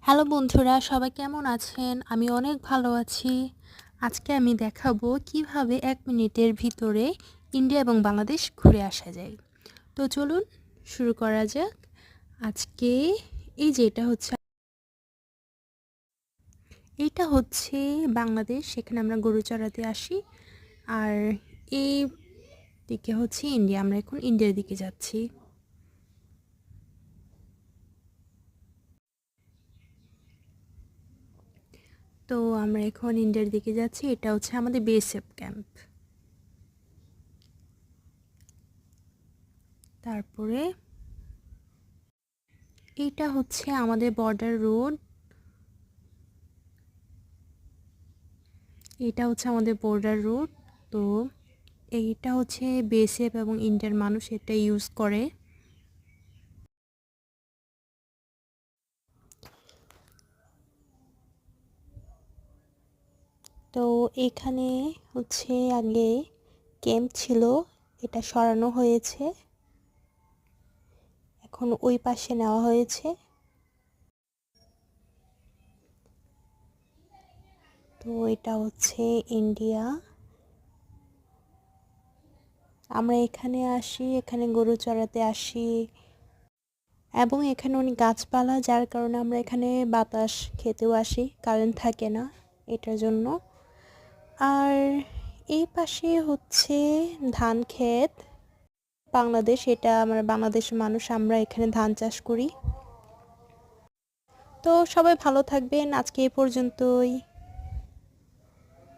Hello বন্ধুরা, সবাই কেমন আছেন? আমি অনেক ভালো আছি। আজকে আমি দেখাবো কিভাবে 1 মিনিটের ভিতরে ইন্ডিয়া এবং বাংলাদেশ ঘুরে আসা যায়। তো চলুন শুরু করা যাক। আজকে এই যে এটা হচ্ছে বাংলাদেশ, সেখানে আমরা গরু চড়াতে আসি। আর এই দিকে হচ্ছে ইন্ডিয়া, আমরা এখন ইন্ডিয়ার দিকে যাচ্ছি। তো আমরা এখন ইন্ডিয়ার দিকে যাচ্ছি। এটা হচ্ছে আমাদের বিএসএফ ক্যাম্প। তারপরে এইটা হচ্ছে আমাদের বর্ডার রোড। এটা হচ্ছে আমাদের বর্ডার রোড। তো এইটা হচ্ছে বিএসএফ এবং ইন্ডিয়ার মানুষ এটা ইউজ করে। তো এখানে হচ্ছে আগে ক্যাম্প ছিল, এটা সরানো হয়েছে, এখন ওই পাশে নেওয়া হয়েছে। তো এটা হচ্ছে ইন্ডিয়া। আমরা এখানে আসি, এখানে গরু চড়াতে আসি এবং এখানে অনেক গাছপালা, যার কারণে আমরা এখানে বাতাস খেতেও আসি। কারেন্ট থাকে না এটার জন্য। আর এই পাশে হচ্ছে ধান ক্ষেত। বাংলাদেশ, এটা আমরা বাংলাদেশের মানুষ, আমরা এখানে ধান চাষ করি। তো সবাই ভালো থাকবেন, আজকে এই পর্যন্তই।